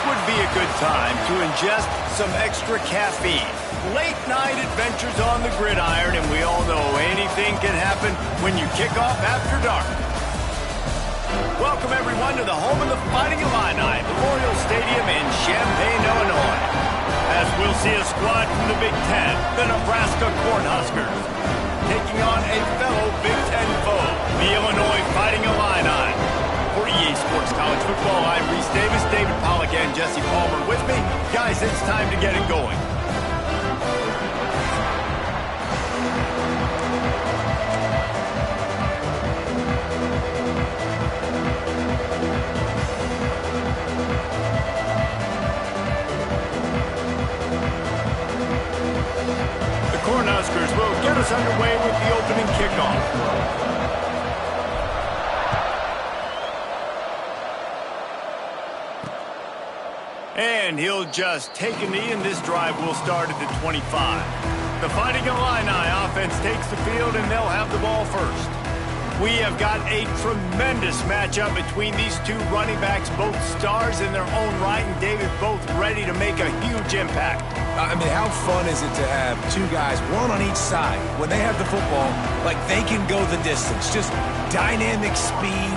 would be a good time to ingest some extra caffeine. Late night adventures on the gridiron, and we all know anything can happen when you kick off after dark. Welcome, everyone, to the home of the Fighting Illini, Memorial Stadium in Champaign, Illinois. As we'll see a squad from the Big Ten, the Nebraska Cornhuskers, taking on a fellow Big Ten foe, the Illinois Fighting Illini. For EA Sports College Football, I'm Reese Davis, David Pollack, and Jesse Palmer with me. Guys, it's time to get it going. Cornhuskers will get us underway with the opening kickoff. And he'll just take a knee, and this drive will start at the 25. The Fighting Illini offense takes the field, and they'll have the ball first. We have got a tremendous matchup between these two running backs, both stars in their own right, and David, both ready to make a huge impact. I mean, how fun is it to have two guys, one on each side, when they have the football, like they can go the distance. Just dynamic speed,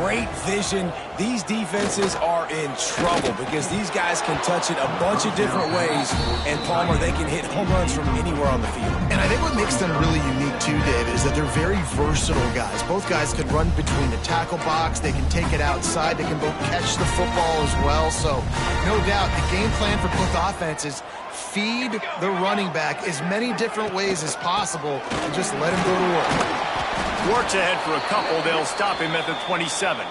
great vision. These defenses are in trouble because these guys can touch it a bunch of different ways, and Palmer, they can hit home runs from anywhere on the field. And I think what makes them really unique too, David, is that they're very versatile guys. Both guys can run between the tackle box, they can take it outside, they can both catch the football as well. So, no doubt, the game plan for both offenses, feed the running back as many different ways as possible and just let him go to work. Works ahead for a couple. They'll stop him at the 27.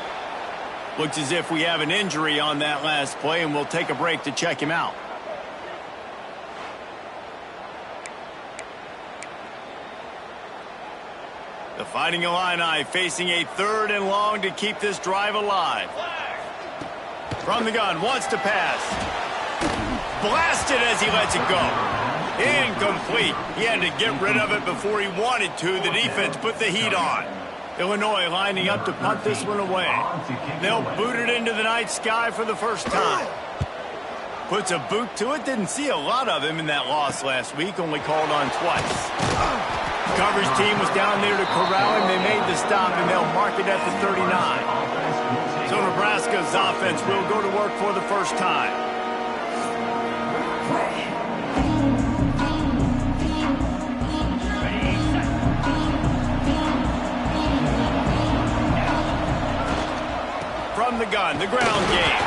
Looks as if we have an injury on that last play, and we'll take a break to check him out. The Fighting Illini facing a 3rd and long to keep this drive alive. From the gun, wants to pass. Blasted as he lets it go. Incomplete. He had to get rid of it before he wanted to. The defense put the heat on. Illinois lining up to punt this one away. They'll boot it into the night sky for the first time. Puts a boot to it. Didn't see a lot of him in that loss last week. Only called on twice. Coverage team was down there to corral him. They made the stop, and they'll mark it at the 39. So Nebraska's offense will go to work for the first time. From the gun, the ground game.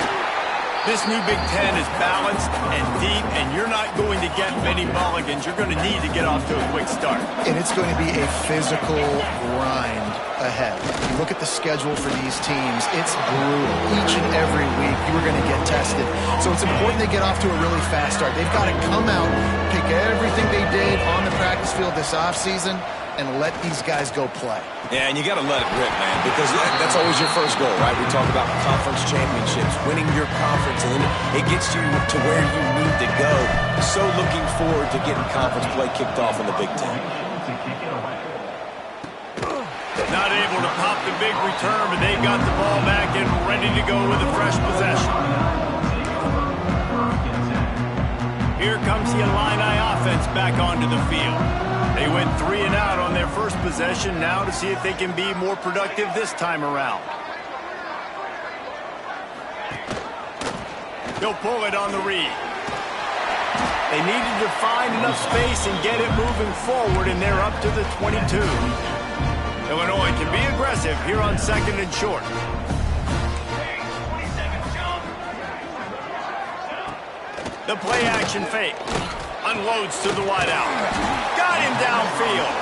This new Big Ten is balanced and deep, and you're not going to get many mulligans. You're going to need to get off to a quick start. And it's going to be a physical grind ahead. You look at the schedule for these teams, it's brutal. Each and every week, you are going to get tested. So it's important they get off to a really fast start. They've got to come out, pick everything they did on the practice field this offseason, and let these guys go play. Yeah, and you got to let it rip, man, because that's always your first goal, right? We talk about conference championships, winning your conference, and then it gets you to where you need to go. So looking forward to getting conference play kicked off in the Big Ten. Not able to pop the big return, but they got the ball back and ready to go with a fresh possession. Here comes the Illini offense back onto the field. They went 3 and out on their first possession, now to see if they can be more productive this time around. They'll pull it on the read. They needed to find enough space and get it moving forward, and they're up to the 22. Illinois can be aggressive here on 2nd and short. The play action fake. Unloads to the wideout. Got him downfield.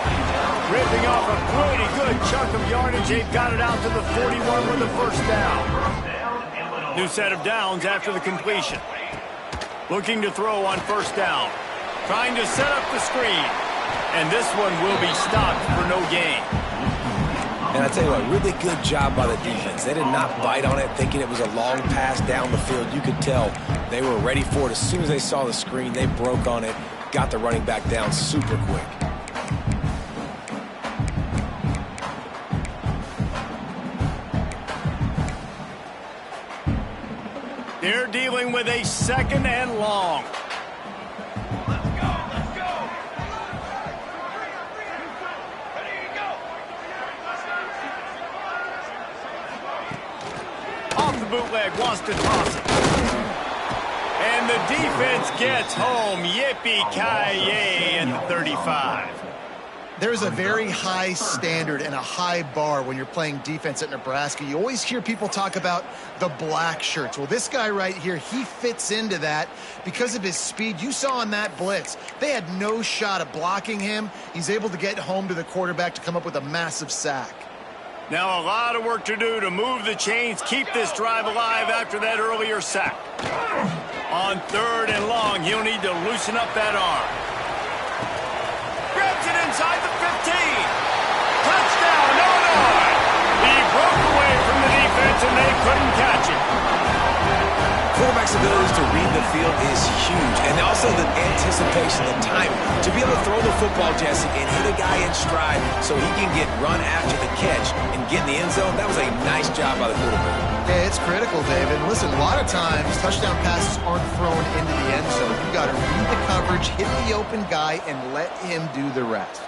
Ripping off a pretty good chunk of yardage. They've got it out to the 41 with a first down. New set of downs after the completion. Looking to throw on first down. Trying to set up the screen. And this one will be stopped for no gain. And I tell you what, really good job by the defense. They did not bite on it thinking it was a long pass down the field. You could tell they were ready for it. As soon as they saw the screen, they broke on it, got the running back down super quick. They're dealing with with a 2nd and long. Off the bootleg, wants to toss it. And the defense gets home. Yippee-ki-yay at the 35. There's a very high standard and a high bar when you're playing defense at Nebraska. You always hear people talk about the black shirts. Well, this guy right here, he fits into that because of his speed. You saw on that blitz, they had no shot at blocking him. He's able to get home to the quarterback to come up with a massive sack. Now a lot of work to do to move the chains, keep this drive alive after that earlier sack. On 3rd and long, he'll need to loosen up that arm. Grabs it inside the 15. Touchdown, Illinois. He broke away from the defense and they couldn't catch it. Quarterback's ability to read the field is huge, and also the anticipation, the timing. To be able to throw the football, Jesse, and hit a guy in stride so he can get run after the catch and get in the end zone, that was a nice job by the quarterback. Yeah, it's critical, David. Listen, a lot of times touchdown passes aren't thrown into the end zone. You got to read the coverage, hit the open guy, and let him do the rest.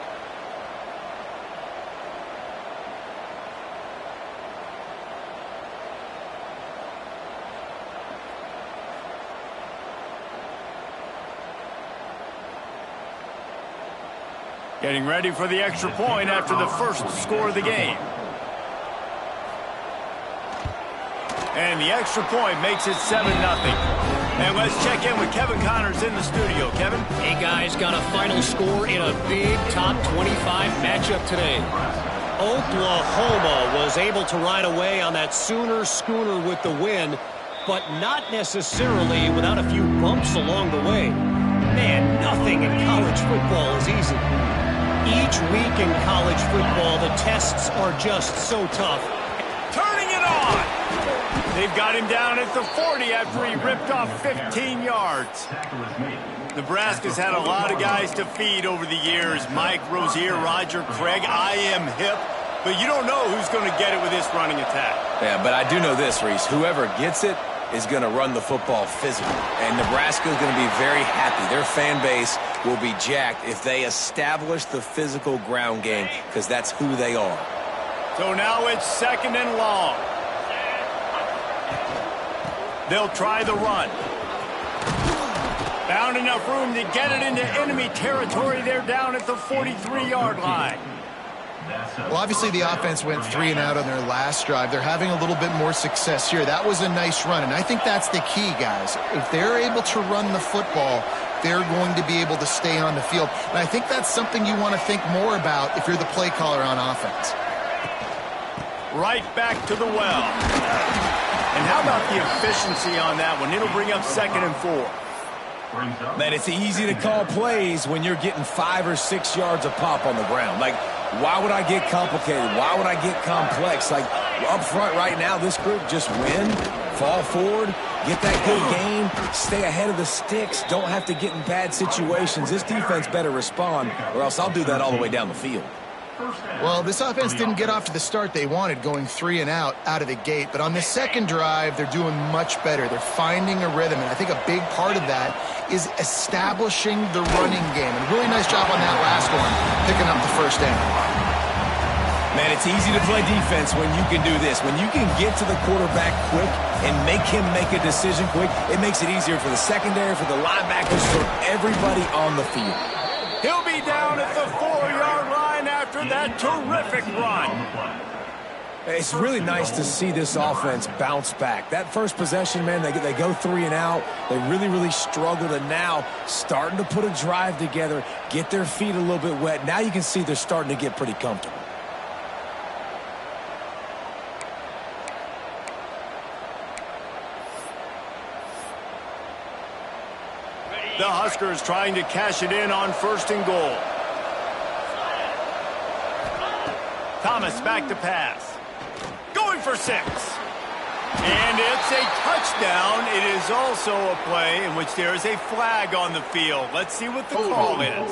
Getting ready for the extra point after the first score of the game. And the extra point makes it 7-0. And let's check in with Kevin Connors in the studio. Kevin? Hey, guys, got a final score in a big top 25 matchup today. Oklahoma was able to ride away on that Sooner schooner with the win, but not necessarily without a few bumps along the way. Man, nothing in college football is easy. Each week in college football, the tests are just so tough. Turning it on! They've got him down at the 40 after he ripped off 15 yards. Nebraska's had a lot of guys to feed over the years. Mike Rozier, Roger Craig, I am hip. But you don't know who's going to get it with this running attack. Yeah, but I do know this, Reese. Whoever gets it is going to run the football physical. And Nebraska is going to be very happy. Their fan base will be jacked if they establish the physical ground game, because that's who they are. So now it's 2nd and long. They'll try the run. Found enough room to get it into enemy territory. They're down at the 43-yard line. Well, obviously the offense went 3 and out on their last drive. They're having a little bit more success here. That was a nice run, and I think that's the key, guys. If they're able to run the football, they're going to be able to stay on the field. And I think that's something you want to think more about if you're the play caller on offense. Right back to the well. And how about the efficiency on that one? It'll bring up 2nd and 4. Man, it's easy to call plays when you're getting 5 or 6 yards a pop on the ground. Like, why would I get complicated? Why would I get complex? Like, up front right now, this group just win, fall forward, get that good game, stay ahead of the sticks, don't have to get in bad situations. This defense better respond, or else I'll do that all the way down the field. Well, this offense didn't get off to the start they wanted, going 3 and out of the gate. But on the second drive, they're doing much better. They're finding a rhythm, and I think a big part of that is establishing the running game. And really nice job on that last one, picking up the first down. Man, it's easy to play defense when you can do this. When you can get to the quarterback quick and make him make a decision quick, it makes it easier for the secondary, for the linebackers, for everybody on the field. He'll be down at the 4-yard line after that terrific run. It's really nice to see this offense bounce back. That first possession, man, they go 3 and out. They really struggled, and now starting to put a drive together, get their feet a little bit wet. Now you can see they're starting to get pretty comfortable. The Huskers trying to cash it in on 1st and goal. Thomas back to pass. Going for 6. And it's a touchdown. It is also a play in which there is a flag on the field. Let's see what the call is.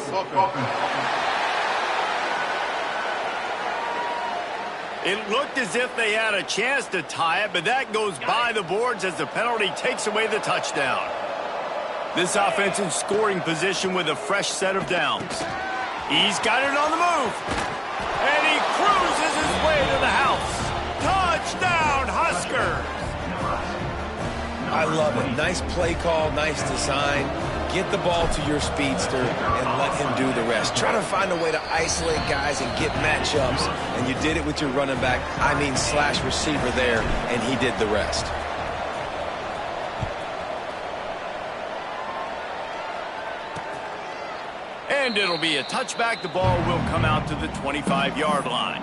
It looked as if they had a chance to tie it, but that goes by the boards as the penalty takes away the touchdown. This offense in scoring position with a fresh set of downs. He's got it on the move. And he cruises his way to the house. Touchdown, Husker! I love it. Nice play call, nice design. Get the ball to your speedster and let him do the rest. Try to find a way to isolate guys and get matchups, and you did it with your running back, slash receiver there, and he did the rest. And it'll be a touchback. The ball will come out to the 25-yard line.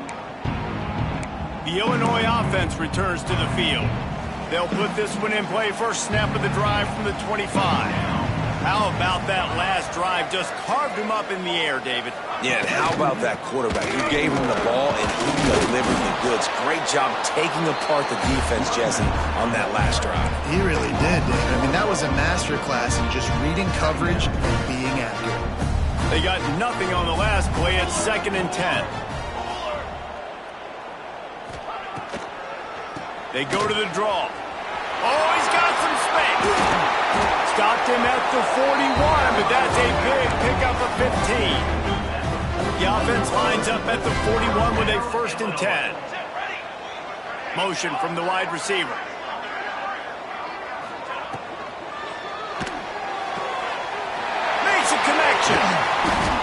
The Illinois offense returns to the field. They'll put this one in play. First snap of the drive from the 25. How about that last drive? Just carved him up in the air, David. Yeah, and how about that quarterback? You gave him the ball, and he delivered the goods. Great job taking apart the defense, Jesse, on that last drive. He really did, David. I mean, that was a masterclass in just reading coverage and being accurate. They got nothing on the last play. It's 2nd and 10. They go to the draw. Oh, he's got some space. Stopped him at the 41, but that's a big pickup of 15. The offense lines up at the 41 with a 1st and 10. Motion from the wide receiver. Makes a connection.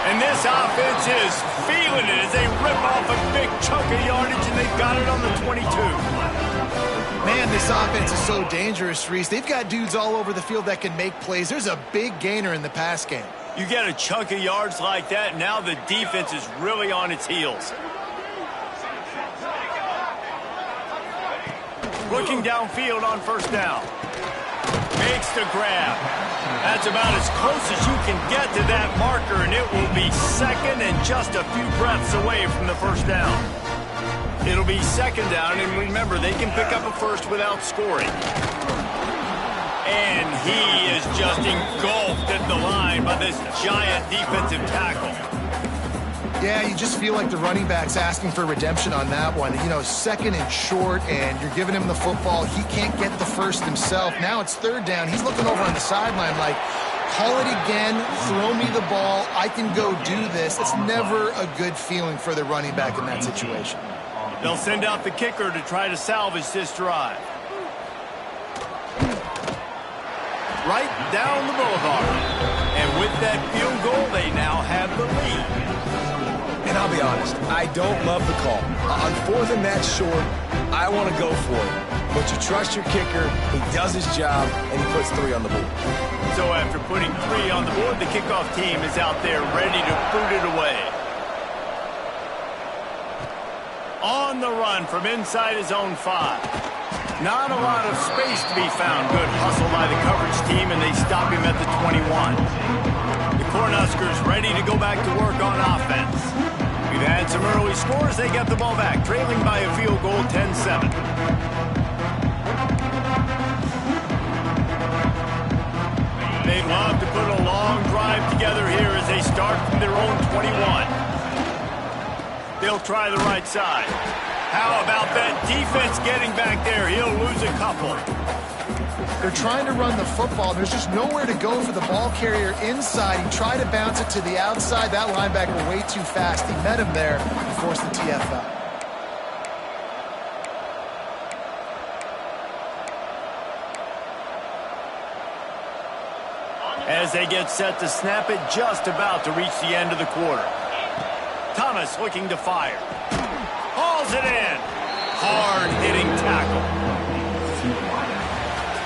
And this offense is feeling it as they rip off a big chunk of yardage, and they've got it on the 22. Man, this offense is so dangerous, Reese. They've got dudes all over the field that can make plays. There's a big gainer in the pass game. You get a chunk of yards like that, now the defense is really on its heels. Looking downfield on 1st down. Makes the grab. That's about as close as you can get to that marker, and it will be 2nd and just a few breaths away from the 1st down. It'll be 2nd down, and remember, they can pick up a 1st without scoring. And he is just engulfed at the line by this giant defensive tackle. Yeah, you just feel like the running back's asking for redemption on that one. You know, 2nd and short, and you're giving him the football. He can't get the 1st himself. Now it's 3rd down. He's looking over on the sideline like, call it again, throw me the ball, I can go do this. It's never a good feeling for the running back in that situation. They'll send out the kicker to try to salvage this drive. Right down the boulevard. And with that field goal, they now have the lead. And I'll be honest, I don't love the call. On 4th and that short, I want to go for it. But you trust your kicker, he does his job, and he puts 3 on the board. So after putting 3 on the board, the kickoff team is out there ready to boot it away. On the run from inside his own 5. Not a lot of space to be found. Good hustle by the coverage team, and they stop him at the 21. The Cornhuskers ready to go back to work on offense. We've had some early scores. They get the ball back, trailing by a field goal, 10-7. They'd love to put a long drive together here as they start from their own 21. They'll try the right side. How about that defense getting back there? He'll lose a couple. They're trying to run the football. There's just nowhere to go for the ball carrier inside. He tried to bounce it to the outside. That linebacker way too fast. He met him there and forced the TFL. As they get set to snap it, just about to reach the end of the quarter. Thomas looking to fire. Hauls it in. Hard-hitting tackle.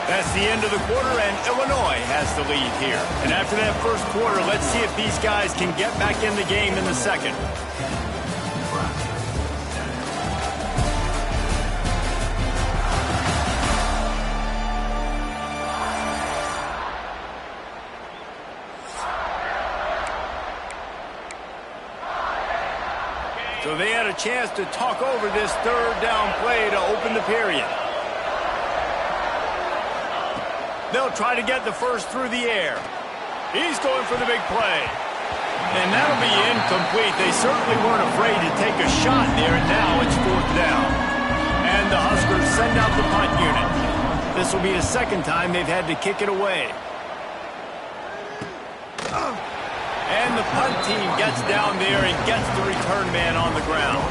That's the end of the quarter, and Illinois has the lead here. And after that first quarter, let's see if these guys can get back in the game in the second. So they had a chance to talk over this 3rd down play to open the period. They'll try to get the 1st through the air. He's going for the big play. And that'll be incomplete. They certainly weren't afraid to take a shot there, and now it's 4th down. And the Huskers send out the punt unit. This will be the second time they've had to kick it away. And the punt team gets down there and gets the return man on the ground.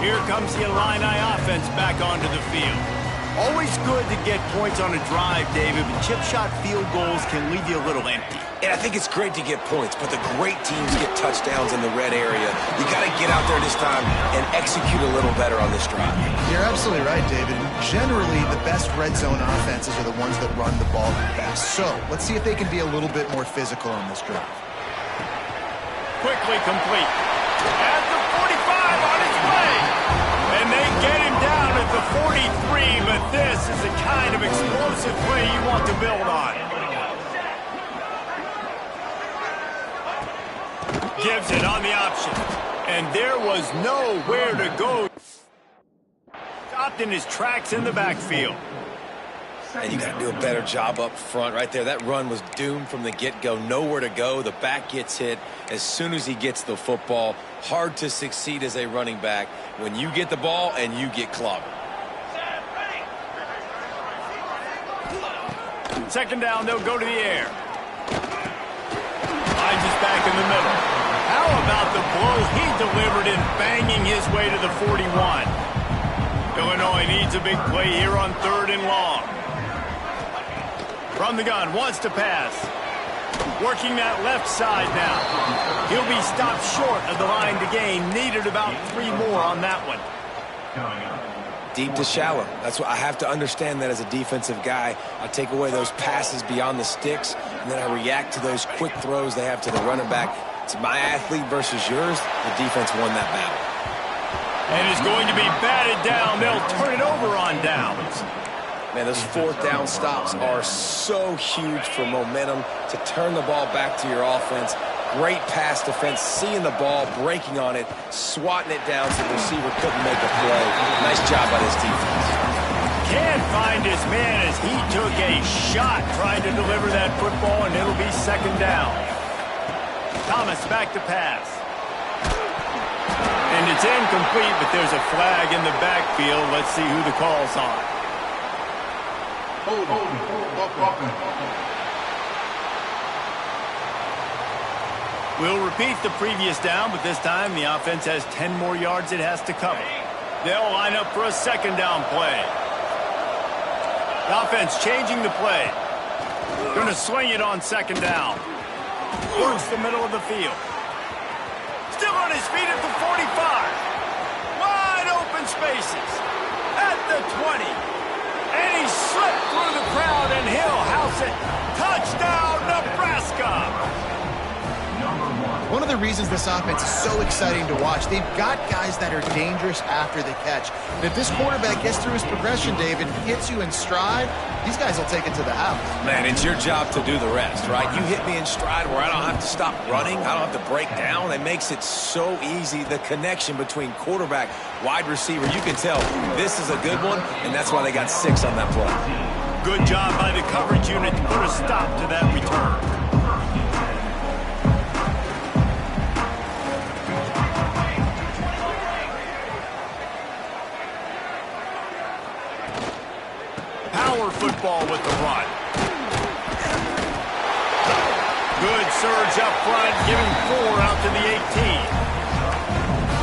Here comes the Illini offense back onto the field. Always good to get points on a drive, David, but chip shot field goals can leave you a little empty. And I think it's great to get points, but the great teams get touchdowns in the red area. You got to get out there this time and execute a little better on this drive. You're absolutely right, David. Generally, the best red zone offenses are the ones that run the ball the best. So let's see if they can be a little bit more physical on this drive. Quickly complete. At the 45 on his way. And they get him down at the 43, but this is the kind of explosive play you want to build on. Gives it on the option. And there was nowhere to go. Stopped in his tracks in the backfield. And you got to do a better job up front right there. That run was doomed from the get-go. Nowhere to go. The back gets hit as soon as he gets the football. Hard to succeed as a running back when you get the ball and you get clobbered. Second down, they'll go to the air. Finds us back in the middle. How about the blow he delivered in banging his way to the 41? Illinois needs a big play here on 3rd and long. From the gun, wants to pass. Working that left side now. He'll be stopped short of the line to gain. Needed about 3 more on that one. Deep to shallow. That's what I have to understand that as a defensive guy. I take away those passes beyond the sticks, and then I react to those quick throws they have to the running back. It's my athlete versus yours. The defense won that battle. And it's going to be batted down. They'll turn it over on downs. Man, those 4th down stops are so huge for momentum to turn the ball back to your offense. Great pass defense, seeing the ball, breaking on it, swatting it down so the receiver couldn't make a play. Nice job by this defense. Can't find his man as he took a shot trying to deliver that football, and it'll be 2nd down. Thomas back to pass. And it's incomplete, but there's a flag in the backfield. Let's see who the call's on. We'll repeat the previous down, but this time the offense has 10 more yards it has to cover. They'll line up for a 2nd down play. The offense changing the play. Going to swing it on 2nd down. Works the middle of the field. Still on his feet at the 45. Wide open spaces. At the 20. And he slipped through the crowd, and he'll house it. Touchdown, Nebraska! One of the reasons this offense is so exciting to watch, they've got guys that are dangerous after the catch. And if this quarterback gets through his progression, David, hits you in stride, these guys will take it to the house. Man, it's your job to do the rest, right? You hit me in stride where I don't have to stop running. I don't have to break down. It makes it so easy, the connection between quarterback, wide receiver. You can tell this is a good one, and that's why they got 6 on that play. Good job by the coverage unit to put a stop to that return. Football with the run. Good surge up front, giving 4 out to the 18.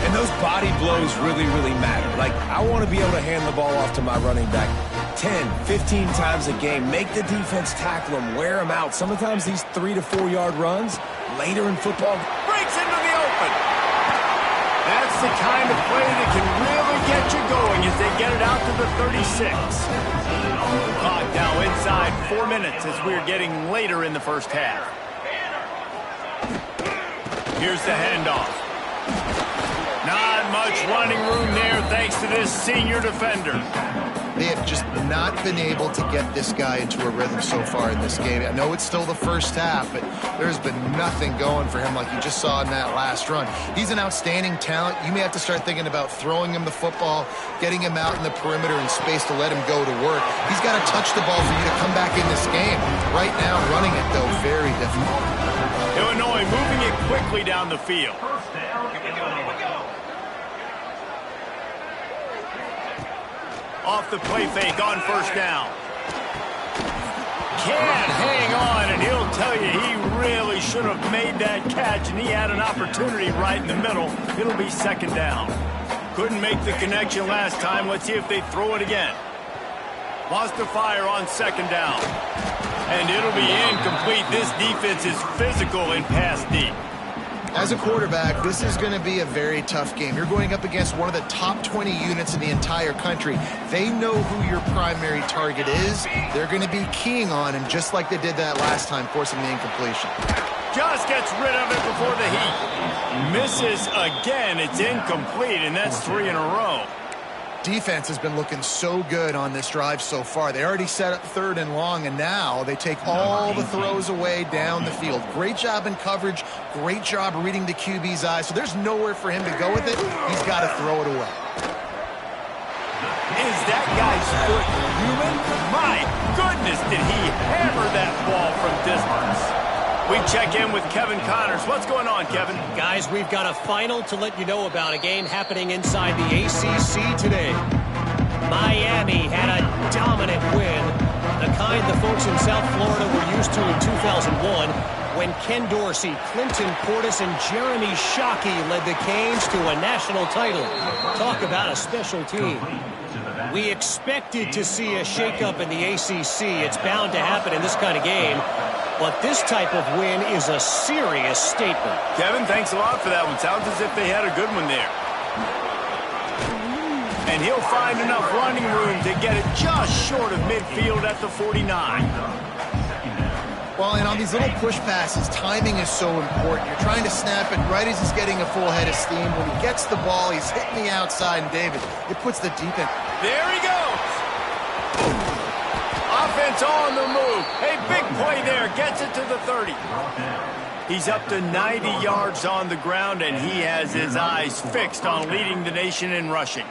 And those body blows really, really matter. Like, I want to be able to hand the ball off to my running back 10, 15 times a game. Make the defense tackle them, wear them out. Sometimes these 3 to 4 yard runs later in football. Breaks into the open. That's the kind of play that can really get you going as they get it out to the 36. Clock now inside 4 minutes as we're getting later in the first half. Here's the handoff. Not much running room there thanks to this senior defender. They have just not been able to get this guy into a rhythm so far in this game. I know it's still the first half, but there's been nothing going for him like you just saw in that last run. He's an outstanding talent. You may have to start thinking about throwing him the football, getting him out in the perimeter in space to let him go to work. He's got to touch the ball for you to come back in this game. Right now, running it, though, very difficult. Illinois moving it quickly down the field. Off the play fake on first down. Can't hang on, and he'll tell you he really should have made that catch, and he had an opportunity right in the middle. It'll be second down. Couldn't make the connection last time. Let's see if they throw it again. Wants to fire on second down. And it'll be incomplete. This defense is physical in pass deep. As a quarterback, this is going to be a very tough game. You're going up against one of the top 20 units in the entire country. They know who your primary target is. They're going to be keying on him just like they did that last time, forcing the incompletion. Just gets rid of it before the heat. Misses again. It's incomplete, and that's 3 in a row. Defense has been looking so good on this drive so far. They already set up third and long, and now they take all the throws away down the field. Great job in coverage, great job reading the QB's eyes. So there's nowhere for him to go with it. He's got to throw it away. Is that guy's foot human? My goodness, did he hammer that ball from distance. We check in with Kevin Connors. What's going on, Kevin? Guys, we've got a final to let you know about, a game happening inside the ACC today. Miami had a dominant win, the kind the folks in South Florida were used to in 2001 when Ken Dorsey, Clinton Portis, and Jeremy Shockey led the Canes to a national title. Talk about a special team. We expected to see a shakeup in the ACC. It's bound to happen in this kind of game. But this type of win is a serious statement. Kevin, thanks a lot for that one. Sounds as if they had a good one there. And he'll find enough running room to get it just short of midfield at the 49. Well, and on these little push passes, timing is so important. You're trying to snap it right as he's getting a full head of steam. When he gets the ball, he's hitting the outside, and David, it puts the deep in. There he goes. Offense on the move. A big play there. Gets it to the 30. He's up to 90 yards on the ground, and he has his eyes fixed on leading the nation in rushing.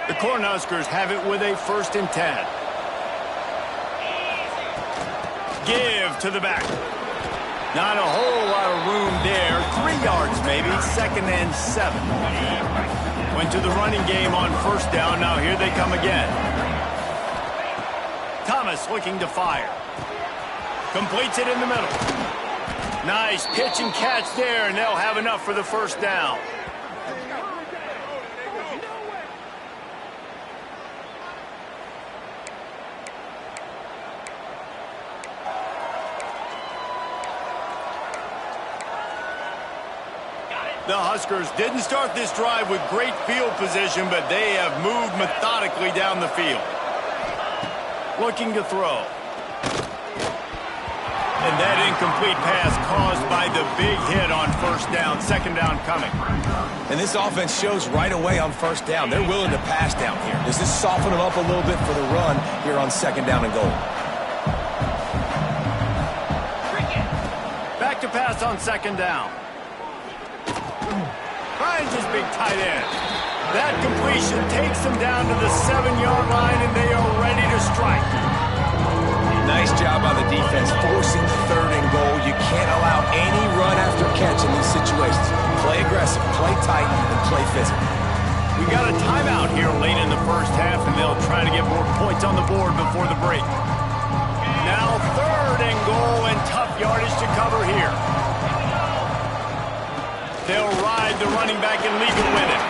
The Cornhuskers have it with a 1st and 10. Give to the back. Not a whole lot of room there. 3 yards maybe. 2nd and 7. Went to the running game on first down. Now here they come again. Thomas looking to fire. Completes it in the middle. Nice pitch and catch there, and they'll have enough for the 1st down. The Huskers didn't start this drive with great field position, but they have moved methodically down the field. Looking to throw. And that incomplete pass caused by the big hit on first down. 2nd down coming. And this offense shows right away on first down. They're willing to pass down here. Does this soften them up a little bit for the run here on 2nd down and goal? Back to pass on 2nd down. Finds his big tight end. That completion takes them down to the 7-yard line, and they are ready to strike. Nice job by the defense forcing the 3rd and goal. You can't allow any run after catch in these situations. Play aggressive, play tight, and play physical. We got a timeout here late in the 1st half, and they'll try to get more points on the board before the break. Now 3rd and goal, and tough yardage to cover here. They'll ride the running back and leave it with it.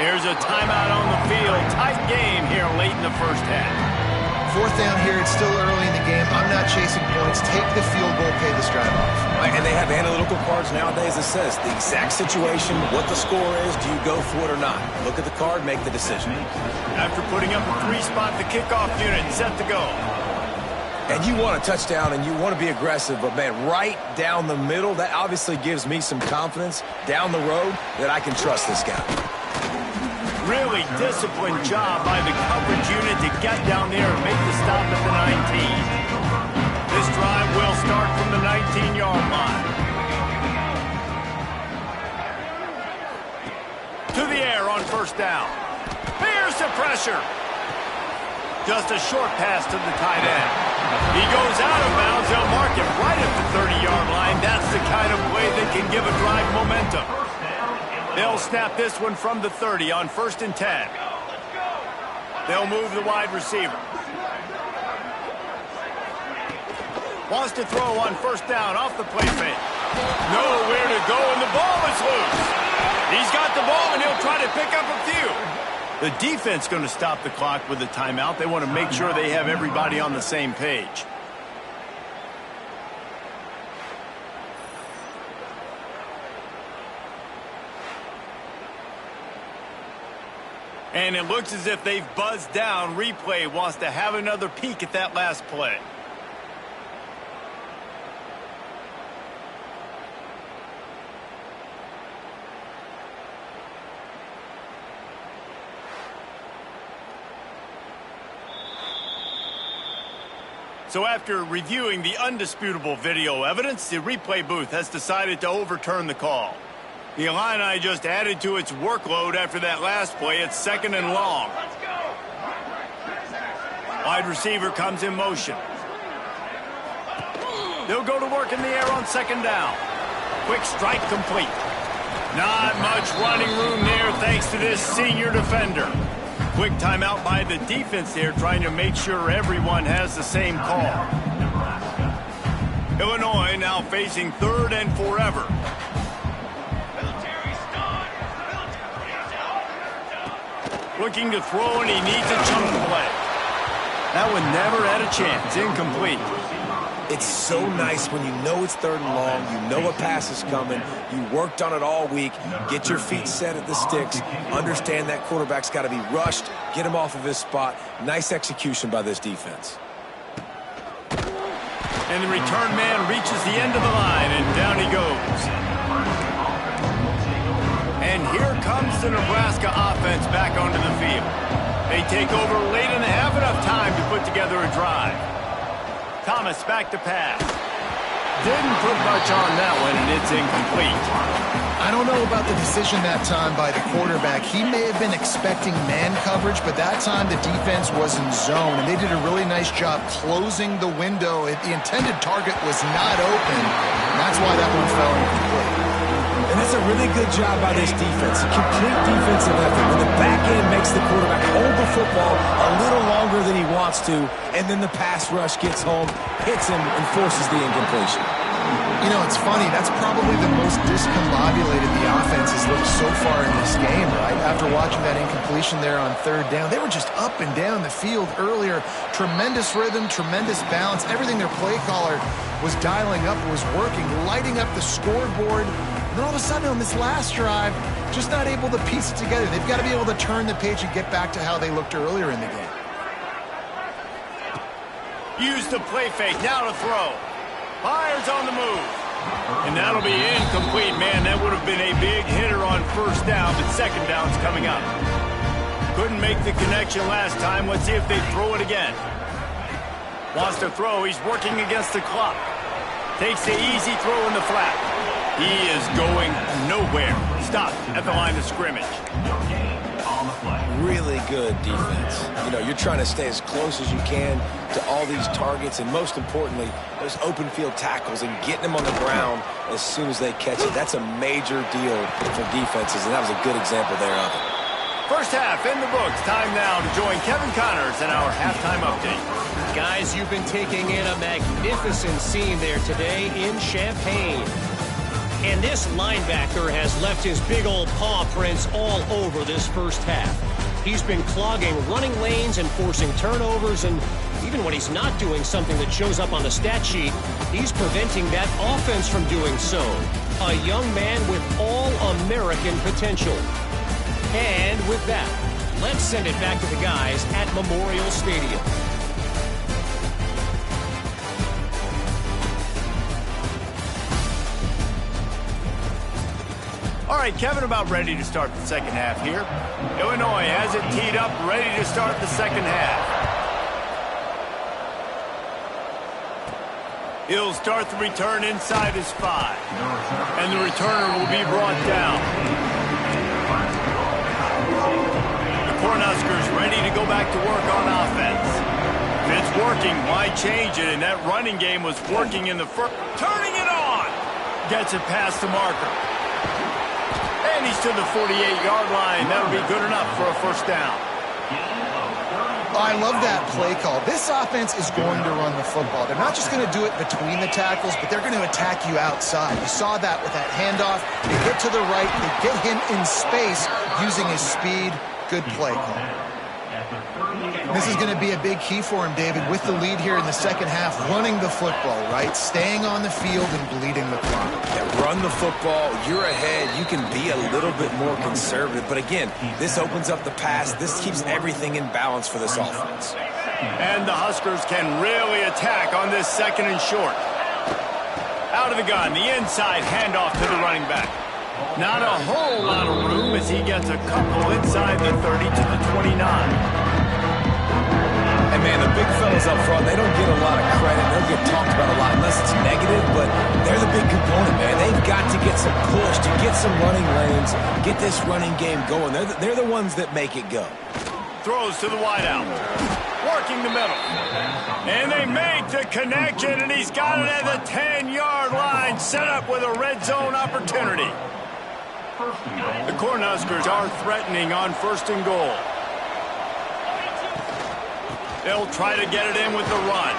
Here's a timeout on the field. Tight game here late in the 1st half. 4th down here. It's still early in the game. I'm not chasing points. Take the field goal, pay this drive off. Right, and they have analytical cards nowadays that says the exact situation, what the score is, do you go for it or not? Look at the card, make the decision. After putting up a 3-spot, the kickoff unit set to go. And you want a touchdown and you want to be aggressive, but man, right down the middle, that obviously gives me some confidence down the road that I can trust this guy. Really disciplined job by the coverage unit to get down there and make the stop at the 19. This drive will start from the 19-yard line. To the air on first down. Here's the pressure. Just a short pass to the tight end. He goes out of bounds. They'll mark him right at the 30-yard line. That's the kind of play that can give a drive momentum. They'll snap this one from the 30 on 1st and 10. They'll move the wide receiver. Wants to throw on 1st down off the play fake. Nowhere to go, and the ball is loose. He's got the ball, and he'll try to pick up a few. The defense going to stop the clock with a timeout. They want to make sure they have everybody on the same page. And it looks as if they've buzzed down. Replay wants to have another peek at that last play. So after reviewing the undisputable video evidence, the replay booth has decided to overturn the call. The Illini just added to its workload after that last play. It's 2nd and long. Wide receiver comes in motion. They'll go to work in the air on 2nd down. Quick strike complete. Not much running room there thanks to this senior defender. Quick timeout by the defense there, trying to make sure everyone has the same call. Illinois now facing 3rd and forever. Looking to throw, and he needs a chunk play. That one never had a chance. Incomplete. It's so nice when you know it's 3rd and long, you know a pass is coming, you worked on it all week, get your feet set at the sticks, understand that quarterback's got to be rushed, get him off of his spot. Nice execution by this defense. And the return man reaches the end of the line, and down he goes. And here comes the Nebraska offense back onto the field. They take over late in the half, enough time to put together a drive. Thomas back to pass. Didn't put much on that one, and it's incomplete. I don't know about the decision that time by the quarterback. He may have been expecting man coverage, but that time the defense was in zone, and they did a really nice job closing the window. The intended target was not open, and that's why that one fell incomplete. And that's a really good job by this defense. A complete defensive effort. When the back end makes the quarterback hold the football a little longer than he wants to, and then the pass rush gets home, hits him, and forces the incompletion. You know, it's funny. That's probably the most discombobulated the offense has looked so far in this game, right? After watching that incompletion there on 3rd down, they were just up and down the field earlier. Tremendous rhythm, tremendous balance. Everything their play caller was dialing up was working, lighting up the scoreboard. And then all of a sudden on this last drive, just not able to piece it together. They've got to be able to turn the page and get back to how they looked earlier in the game. Use the play fake, now to throw. Fires on the move. And that'll be incomplete. Man, that would have been a big hitter on 1st down, but 2nd down's coming up. Couldn't make the connection last time. Let's see if they throw it again. Wants to throw. He's working against the clock. Takes the easy throw in the flat. He is going nowhere. Stopped at the line of scrimmage. Really good defense. You know, you're trying to stay as close as you can to all these targets, and most importantly, those open field tackles and getting them on the ground as soon as they catch it. That's a major deal for defenses, and that was a good example there of it. First half in the books. Time now to join Kevin Connors in our halftime update. Guys, you've been taking in a magnificent scene there today in Champaign. And this linebacker has left his big old paw prints all over this first half. He's been clogging running lanes and forcing turnovers, and even when he's not doing something that shows up on the stat sheet, he's preventing that offense from doing so. A young man with all-American potential. And with that, let's send it back to the guys at Memorial Stadium. All right, Kevin, about ready to start the second half here. Illinois has it teed up, ready to start the second half. He'll start the return inside his 5. And the returner will be brought down. The Cornhuskers ready to go back to work on offense. working. Why change it? And that running game was working in the first. Turning it on. Gets it past the marker. And he's to the 48-yard line. That'll be good enough for a first down. I love that play call. This offense is going to run the football. They're not just going to do it between the tackles, but they're going to attack you outside. You saw that with that handoff. They get to the right. They get him in space using his speed. Good play call. This is going to be a big key for him, David, with the lead here in the second half, running the football, right? Staying on the field and bleeding the clock. Yeah, run the football. You're ahead. You can be a little bit more conservative. But again, this opens up the pass. This keeps everything in balance for this offense. And the Huskers can really attack on this second and short. Out of the gun, the inside handoff to the running back. Not a whole lot of room as he gets a couple inside the 30 to the 29. And, man, the big fellas up front, they don't get a lot of credit. They'll get talked about a lot unless it's negative, but they're the big component, man. They've got to get some push, to get some running lanes, get this running game going. They're the ones that make it go. Throws to the wideout. Working the middle. And they make the connection, and he's got it at the 10-yard line, set up with a red zone opportunity. The Cornhuskers are threatening on first and goal. They'll try to get it in with the run.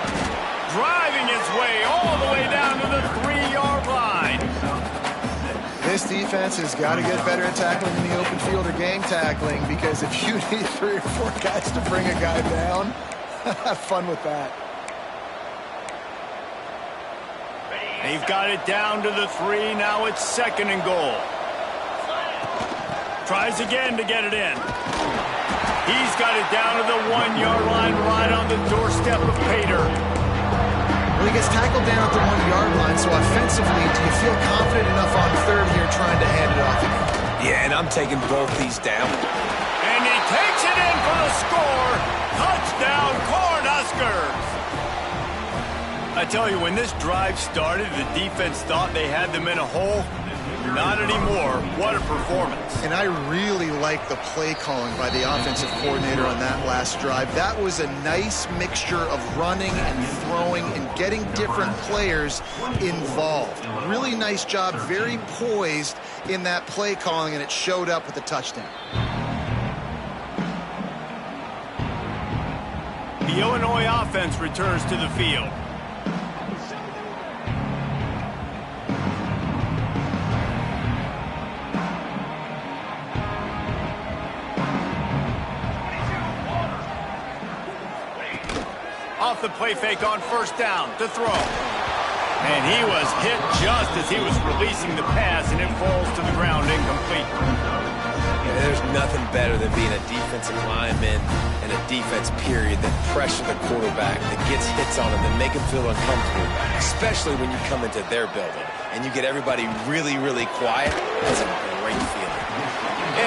Driving its way all the way down to the 3-yard line. This defense has got to get better at tackling in the open field or game tackling, because if you need 3 or 4 guys to bring a guy down, have fun with that. They've got it down to the 3. Now it's second and goal. Tries again to get it in. He's got it down to the 1-yard line, right on the doorstep of Pater. Well, he gets tackled down at the 1-yard line, so offensively, do you feel confident enough on third here trying to hand it off again? Yeah, and I'm taking both these down. And he takes it in for the score. Touchdown, Cornhuskers. I tell you, when this drive started, the defense thought they had them in a hole. Not anymore. What a performance. And I really like the play calling by the offensive coordinator on that last drive. That was a nice mixture of running and throwing and getting different players involved. Really nice job, very poised in that play calling, and it showed up with the touchdown. The Illinois offense returns to the field. Off the play fake on first down to throw. And he was hit just as he was releasing the pass, and it falls to the ground incomplete. Yeah, there's nothing better than being a defensive lineman and a defense period that pressure the quarterback, that gets hits on him, that make him feel uncomfortable, especially when you come into their building and you get everybody really, really quiet. That's a great feeling.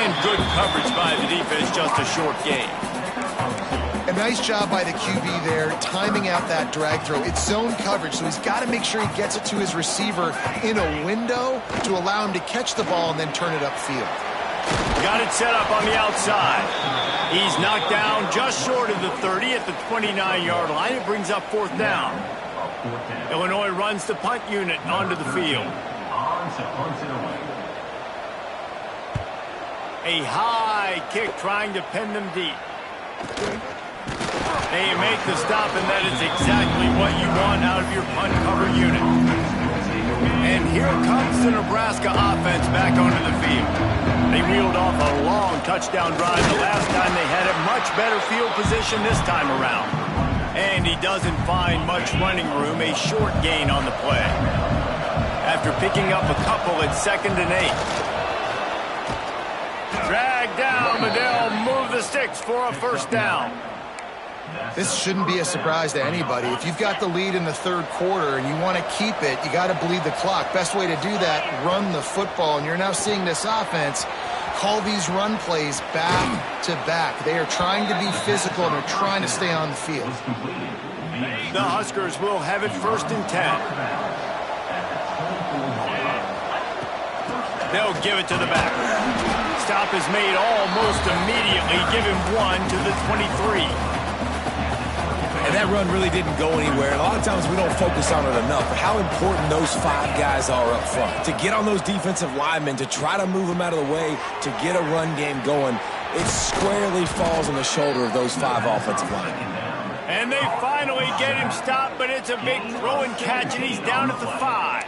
And good coverage by the defense, just a short game. A nice job by the QB there, timing out that drag throw. It's zone coverage, so he's got to make sure he gets it to his receiver in a window to allow him to catch the ball and then turn it upfield. Got it set up on the outside. He's knocked down just short of the 30 at the 29-yard line. It brings up fourth down. Illinois runs the punt unit onto the field. A high kick trying to pin them deep. They make the stop, and that is exactly what you want out of your punt cover unit. And here comes the Nebraska offense back onto the field. They reeled off a long touchdown drive the last time. They had a much better field position this time around. And he doesn't find much running room, a short gain on the play. After picking up a couple at 2nd and 8. Dragged down, but they'll move the sticks for a first down. This shouldn't be a surprise to anybody. If you've got the lead in the third quarter and you want to keep it, you got to bleed the clock. Best way to do that, run the football. And you're now seeing this offense call these run plays back to back. They are trying to be physical and they're trying to stay on the field. The Huskers will have it 1st and 10. They'll give it to the back. Stop is made almost immediately. Give him 1 to the 23. And that run really didn't go anywhere. A lot of times we don't focus on it enough, but how important those 5 guys are up front. To get on those defensive linemen, to try to move them out of the way, to get a run game going, it squarely falls on the shoulder of those 5 offensive linemen. And they finally get him stopped, but it's a big throw and catch, and he's down at the 5.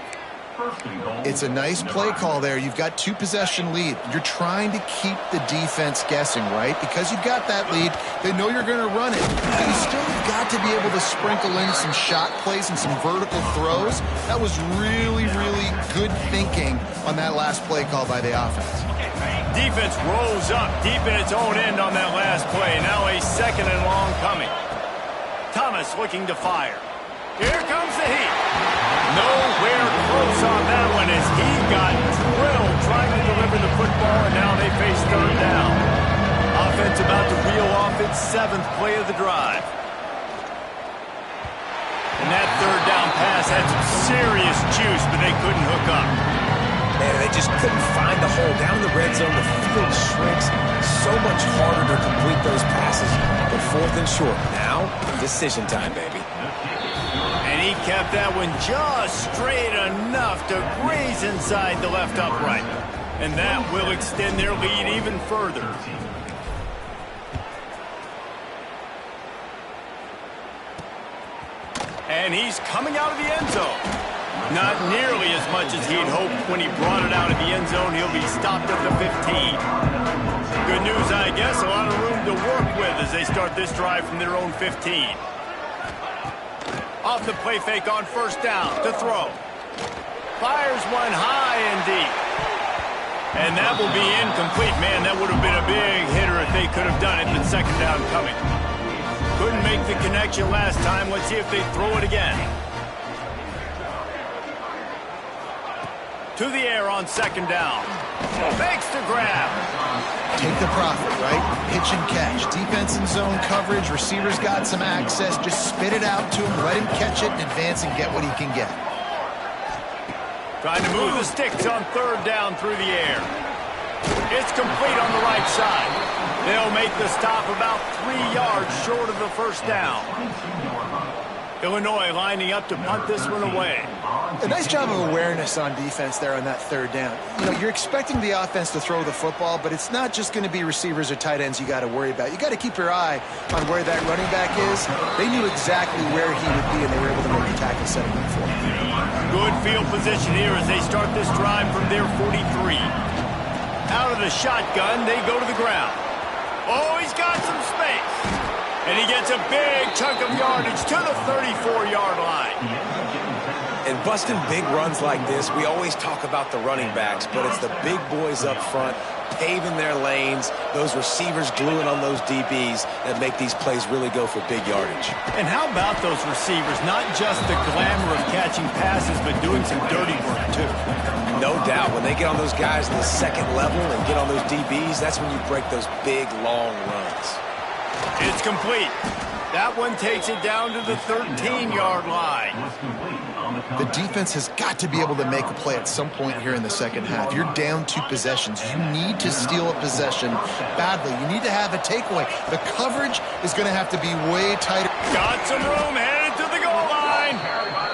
It's a nice play call there. You've got 2-possession lead. You're trying to keep the defense guessing, right? Because you've got that lead, they know you're going to run it. But you still have got to be able to sprinkle in some shot plays and some vertical throws. That was really, really good thinking on that last play call by the offense. Defense rolls up deep in its own end on that last play. Now a 2nd and long coming. Thomas looking to fire. Here comes the heat. Nowhere close on that one as he got drilled trying to deliver the football, and now they face 3rd down. Offense about to reel off its 7th play of the drive. And that 3rd down pass had some serious juice, but they couldn't hook up. Man, they just couldn't find the hole. Down in the red zone, the field shrinks. So much harder to complete those passes. But 4th and short. Now, decision time, baby. And he kept that one just straight enough to graze inside the left upright. And that will extend their lead even further. And he's coming out of the end zone. Not nearly as much as he'd hoped when he brought it out of the end zone. He'll be stopped at the 15. Good news, I guess. A lot of room to work with as they start this drive from their own 15. Off the play fake on 1st down to throw. Fires one high and deep. And that will be incomplete. Man, that would have been a big hitter if they could have done it, but 2nd down coming. Couldn't make the connection last time. Let's see if they throw it again. To the air on 2nd down. Fakes to grab. Take the profit, right? Pitch and catch. Defense and zone coverage. Receivers got some access. Just spit it out to him. Let him catch it and advance and get what he can get. Trying to move the sticks on 3rd down through the air. It's complete on the right side. They'll make the stop about 3 yards short of the 1st down. Illinois lining up to punt this one away. A nice job of awareness on defense there on that 3rd down. You know, you're expecting the offense to throw the football, but it's not just going to be receivers or tight ends you got to worry about. You got to keep your eye on where that running back is. They knew exactly where he would be, and they were able to make the tackle setting up for him. Good field position here as they start this drive from their 43. Out of the shotgun, they go to the ground. Oh, he's got some space. And he gets a big chunk of yardage to the 34-yard line. And busting big runs like this, we always talk about the running backs, but it's the big boys up front paving their lanes, those receivers gluing on those DBs that make these plays really go for big yardage. And how about those receivers? Not just the glamour of catching passes, but doing some dirty work, too. No doubt. When they get on those guys in the 2nd level and get on those DBs, that's when you break those big, long runs. It's complete. That one takes it down to the 13-yard line. The defense has got to be able to make a play at some point here in the 2nd half. You're down 2 possessions. You need to steal a possession badly. You need to have a takeaway. The coverage is going to have to be way tighter. Got some room, headed to the goal line.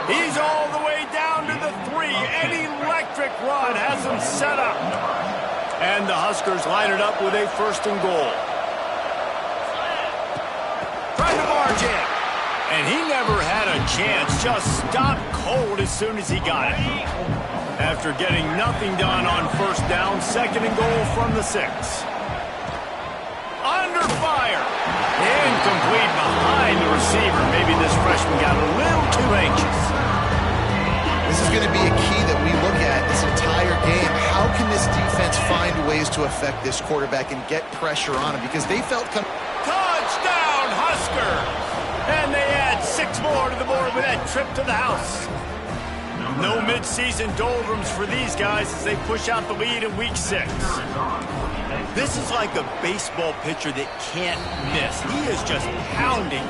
He's all the way down to the 3. An electric run has him set up. And the Huskers line it up with a 1st and goal. Trying to barge in. And he never had a chance. Just stopped cold as soon as he got it. After getting nothing done on 1st down, 2nd and goal from the 6. Under fire. Incomplete behind the receiver. Maybe this freshman got a little too anxious. This is going to be a key that we look at this entire game. How can this defense find ways to affect this quarterback and get pressure on him? Because they felt... Touchdown, Huskers! And they add 6 more to the board with that trip to the house. No midseason doldrums for these guys as they push out the lead in week 6. This is like a baseball pitcher that can't miss. He is just pounding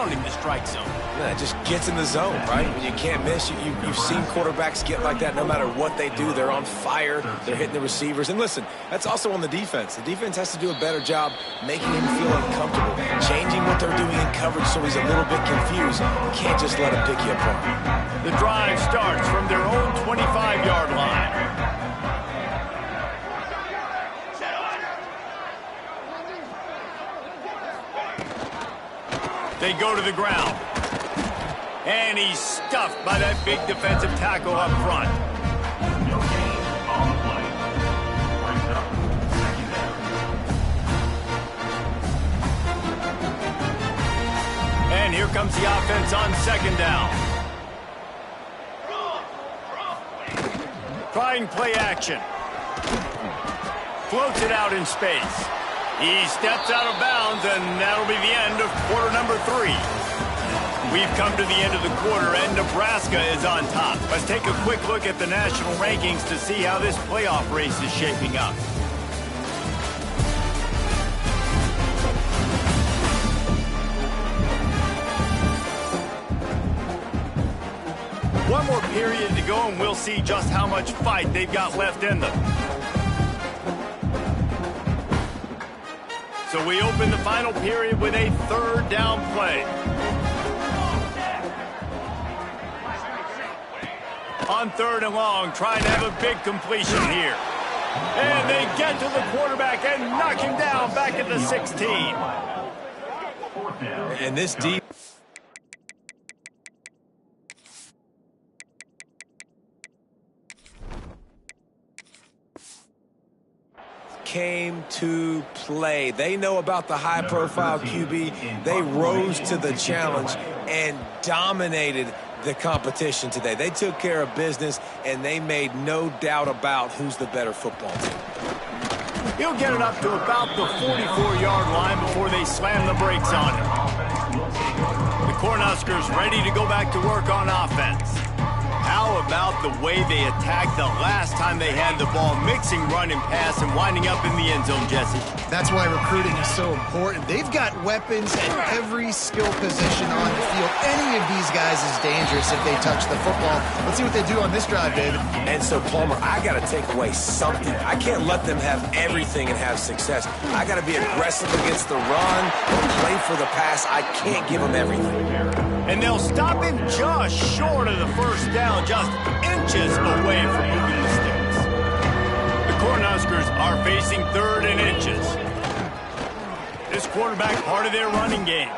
pounding the strike zone. Yeah, it just gets in the zone, right? When you can't miss, you've seen quarterbacks get like that no matter what they do. They're on fire. They're hitting the receivers. And listen, that's also on the defense. The defense has to do a better job making him feel uncomfortable, changing what they're doing in coverage so he's a little bit confused. You can't just let him pick you apart. The drive starts from their own 25-yard line. They go to the ground. And he's stuffed by that big defensive tackle up front. And here comes the offense on second down. Trying play action. Floats it out in space. He steps out of bounds, and that'll be the end of quarter number 3. We've come to the end of the quarter, and Nebraska is on top. Let's take a quick look at the national rankings to see how this playoff race is shaping up. One more period to go, and we'll see just how much fight they've got left in them. So we open the final period with a third down play. On third and long, trying to have a big completion here. And they get to the quarterback and knock him down back at the 16. And this deep came to play. They know about the high-profile QB. They rose to the challenge and dominated the competition today. They took care of business, and they made no doubt about who's the better football team. He'll get it up to about the 44-yard line before they slam the brakes on him. The Cornhuskers ready to go back to work on offense. How about the way they attacked the last time they had the ball, mixing run and pass and winding up in the end zone, Jesse? That's why recruiting is so important. They've got weapons at every skill position on the field. Any of these guys is dangerous if they touch the football. Let's see what they do on this drive, David. And so, Palmer, I got to take away something. I can't let them have everything and have success. I got to be aggressive against the run and play for the pass. I can't give them everything. And they'll stop him just short of the first down, just inches away from moving the sticks. The Cornhuskers are facing third and inches. This quarterback, part of their running game.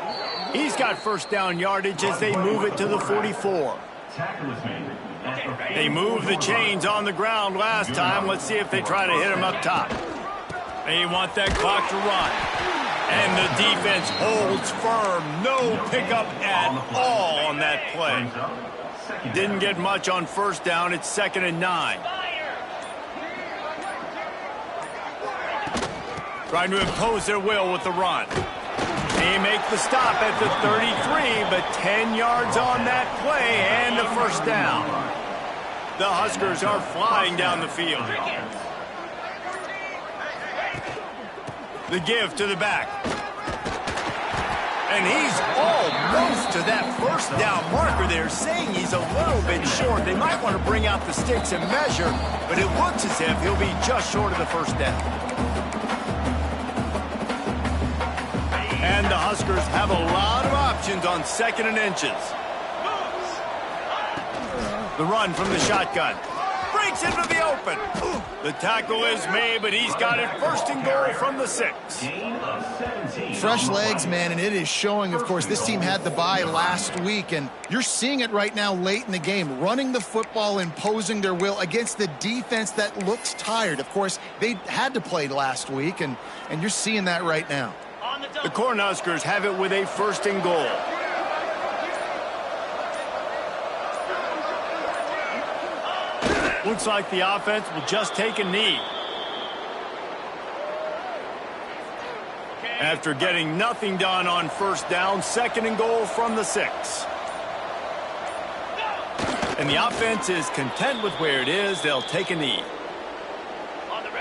He's got first down yardage as they move it to the 44. They moved the chains on the ground last time. Let's see if they try to hit him up top. They want that clock to run. And the defense holds firm. No pickup at all on that play. Didn't get much on first down. It's 2nd and 9. Trying to impose their will with the run. They make the stop at the 33, but 10 yards on that play and a first down. The Huskers are flying down the field. The give to the back. And he's almost to that first down marker there, saying he's a little bit short. They might want to bring out the sticks and measure, but it looks as if he'll be just short of the first down. And the Huskers have a lot of options on 2nd and inches. The run from the shotgun. Breaks into the open. The tackle is made, but he's got it 1st and goal from the 6. Fresh legs, man, and it is showing, of course. This team had the bye last week, and you're seeing it right now late in the game, running the football, imposing their will against the defense that looks tired. Of course, they had to play last week, and you're seeing that right now. The Cornhuskers have it with a 1st and goal. Looks like the offense will just take a knee. After getting nothing done on first down, 2nd and goal from the 6. And the offense is content with where it is. They'll take a knee.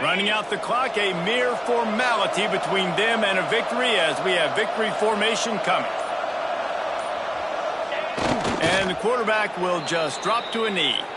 Running out the clock, a mere formality between them and a victory as we have victory formation coming. And the quarterback will just drop to a knee.